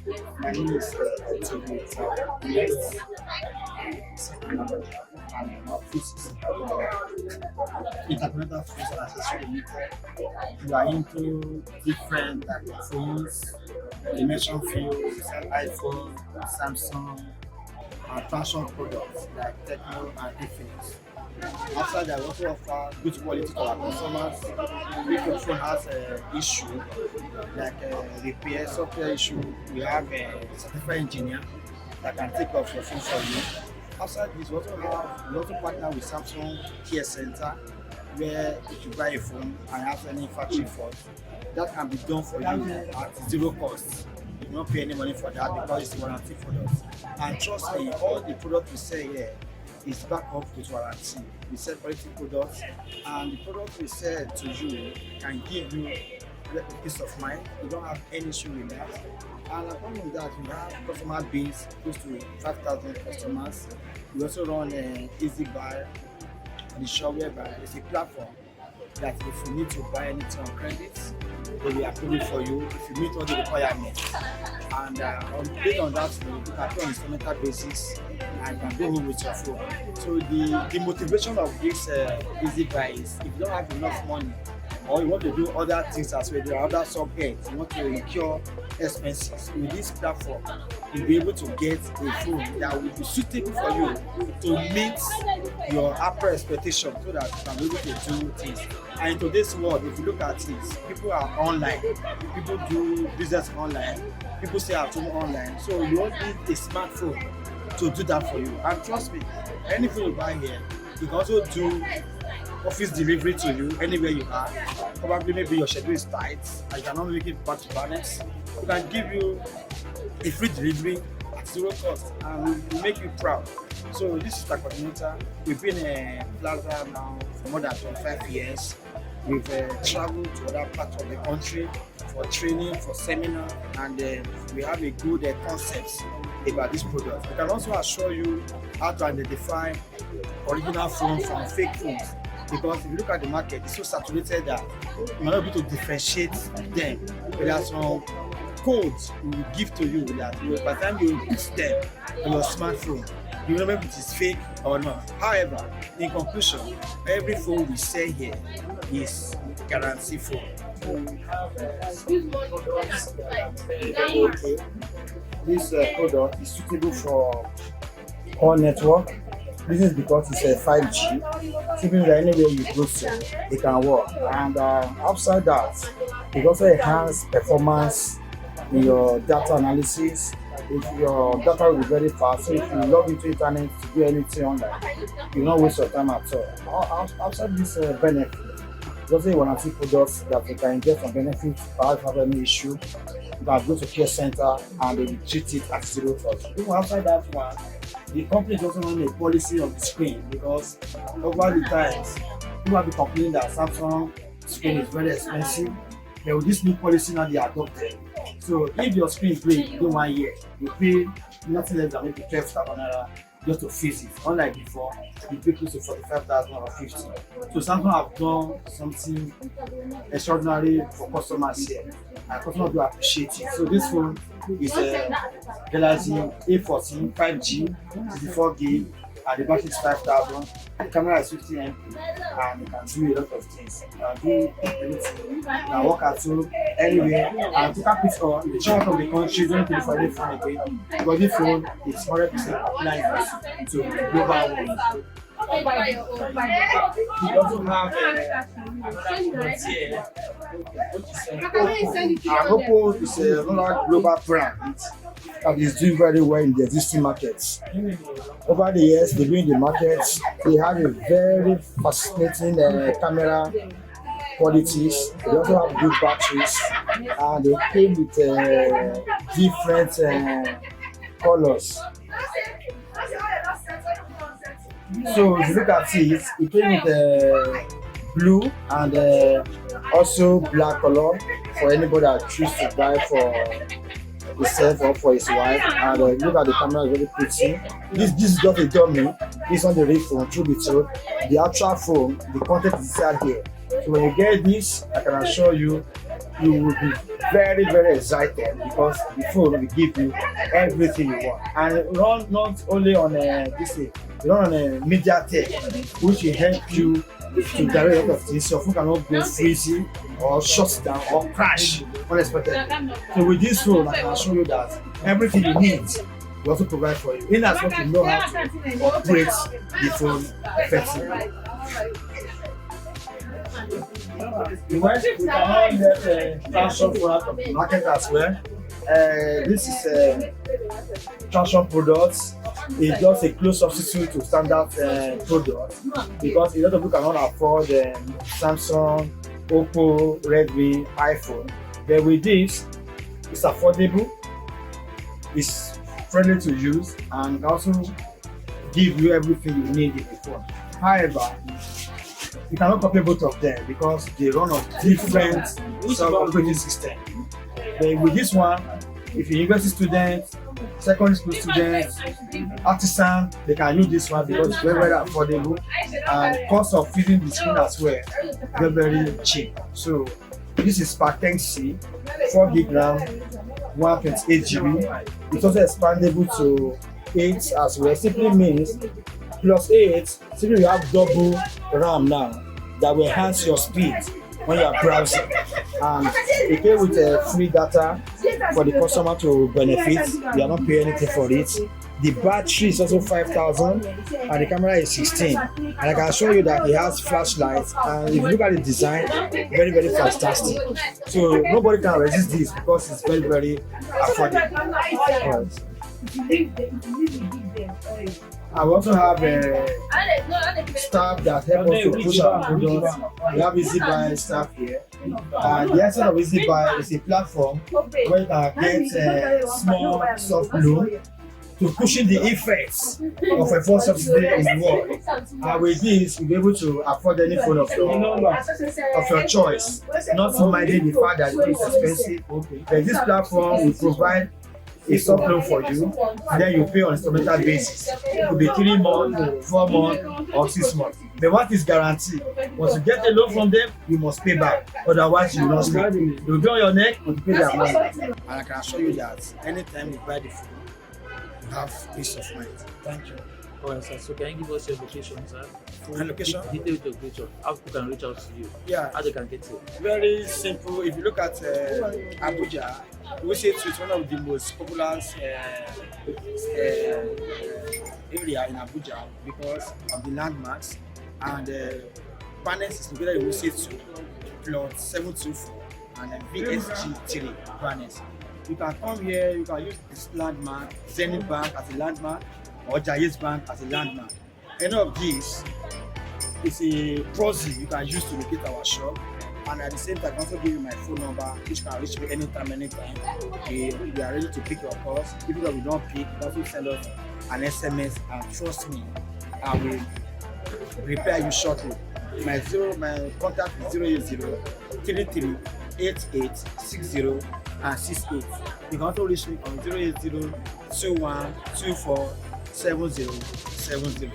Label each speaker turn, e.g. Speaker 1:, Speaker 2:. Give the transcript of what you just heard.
Speaker 1: My name is Toby. Yes, and my office is Intercontinental Phones and Accessories Limited. We are into different type of phones, dimension fields, iPhone, Samsung, and fashion products like Techno and Infinix. After that, we also offer good quality to our customers. If your phone has an issue, like a repair, software issue, we have a certified engineer that can take off your phone for you. Outside this, we also partner with Samsung Care Center, where if you buy a phone and have any factory fault, that can be done for you at zero cost. You do not pay any money for that because it's warranty products. And trust me, all the products we sell here is backed up with warranty. We sell quality products, and the products we sell to you can give you peace of mind. You don't have any issue with that. And apart from that, we have customer base close to 5,000 customers. We also run Easy Buy on the shop whereby it's a platform that if you need to buy anything on credit, they will approve it for you if you meet all the requirements. And based on that, you can pay on instrumental basis and can go home with your phone. So the motivation of this Easy Buy is if you don't have enough money or you want to do other things as well, there are other subheads, you want to incur expenses, with this platform, you'll be able to get a phone that will be suitable for you to meet your upper expectation so that you can be able to do things. And in today's world, if you look at it, people are online, people do business online, people stay at home online, so you don't need a smartphone to do that for you. And trust me, any phone you buy here, you can also do office delivery to you anywhere you are. Probably maybe your schedule is tight and you cannot make it back to balance. We can give you a free delivery at zero cost and we make you proud. So this is Intercontinental. We've been in Plaza now for more than 25 years. We've traveled to other parts of the country for training, for seminar, and we have a good concept about this product. We can also assure you how to identify original phones from fake phones. Because if you look at the market, it's so saturated that you're not able to differentiate them. There are some codes we will give to you that by the time you put them on your smartphone, you know if it is fake or not. However, in conclusion, every phone we sell here is guarantee phone. This product is suitable for all network. This is because it's a 5G. Simply that anywhere you go to, it can work. And outside that, it also enhances performance in your data analysis. If your data will be very fast, so if you log into internet to do anything online, you will not waste your time at all. Outside this benefit, it's also a warranty product that you can get some benefits. If you have any issue, you can go to care center and they will treat it at zero cost. Even outside that one, the company doesn't run a policy on the screen because over the times, people have been complaining that Samsung screen is very expensive. But with this new policy now they adopted. So if your screen break within 1 year, you pay nothing less than maybe 12,000 naira just to fix it. Unlike before, you pay close to 45,000 or 50. So Samsung have done something extraordinary for customers here, and customers do appreciate it. So this phone is a Galaxy A14 5G, 64 gig, and the battery is 5,000. The camera is 50 MP, and you can do a lot of things. You can do anything. You can walk at home, anywhere, and to cap it on, if you show out of the country, you don't need to look for any phone again. Because this phone is 100% applied to global world. We also have another product here, which is Oppo is another global brand that is doing very well in the existing markets. Over the years, they've been in the markets. They have a very fascinating camera qualities. They also have good batteries, and they came with different colors. So if you look at it, it came with blue and also black color for anybody that choose to buy for himself or for his wife. And look at the camera, is very pretty. This is just a dummy. This on the real phone, truth be told. The actual phone, the content is inside here. So when you get this, I can assure you, you will be very, very excited because the phone will give you everything you want. And it run not only on run on a media tech, which will help you to direct a lot of things. Your phone cannot go freezing or shut down or crash unexpectedly. So with this phone, I can show you that everything you need we also provide for you. In as much you know how to operate the phone effectively. We can all get traction product of the market as well. This is traction products. It's just a close substitute to standard products because a lot of people cannot afford Samsung, Oppo, Redmi, iPhone. But with this, it's affordable, it's friendly to use, and also give you everything you need in the phone. However, you cannot copy both of them because they run on different operating systems. But with this one, if you're a university student, secondary school students, artisan, they can use this one because it's very, very affordable, and cost of using the screen as well, very, very cheap. So this is Spark C, 4 gig RAM, 128 GB. It's also expandable to 8 as well. Simply means plus 8, simply you have double RAM now that will enhance your speed when you are browsing. And it came with free data for the customer to benefit. You are not paying anything for it. The battery is also 5,000 and the camera is 16. And I can show you that it has flashlights, and if you look at the design, very, very fantastic. So nobody can resist this because it's very, very affordable. I also have staff that help us to push our products. We have Easy Buy staff here. And the essence of Easy Buy is a platform where you can get small soft loan to pushing the effects of a full subsidy in the world. And with this, you'll be able to afford any phone of your choice, not minding the fact that it's expensive. But this platform will provide a soft loan for you, and then you pay on instrumental basis. It could be 3 months, 4 months, or 6 months. But what is guaranteed? Once you get a loan from them, you must pay back. Otherwise, you will not sleep. You'll be on your neck, you pay their money. And I can assure you that anytime you buy the phone, you have peace of mind. Thank you.
Speaker 2: Alright, sir. So can you give us your location, sir?
Speaker 1: And location?
Speaker 2: Detailed location. How people can reach out to you?
Speaker 1: Yeah.
Speaker 2: How they can get you?
Speaker 1: Very simple. If you look at Abuja, we say it's one of the most popular area in Abuja because of the landmarks, and Banes is located in Wuse 2, plot 724, and VSG3 Banes. You can come here, you can use this landmark, Zenith Bank as a landmark, or Jayes Bank as a landmark. Any of these is a proxy you can use to locate our shop. And at the same time, I can also give you my phone number, which can reach me anytime. We are ready to pick your calls. Even though we don't pick, you also send us an SMS, and trust me, I will reply you shortly. My contact is 080-33-88-60-68. You can also reach me on 080-21-24-70-70.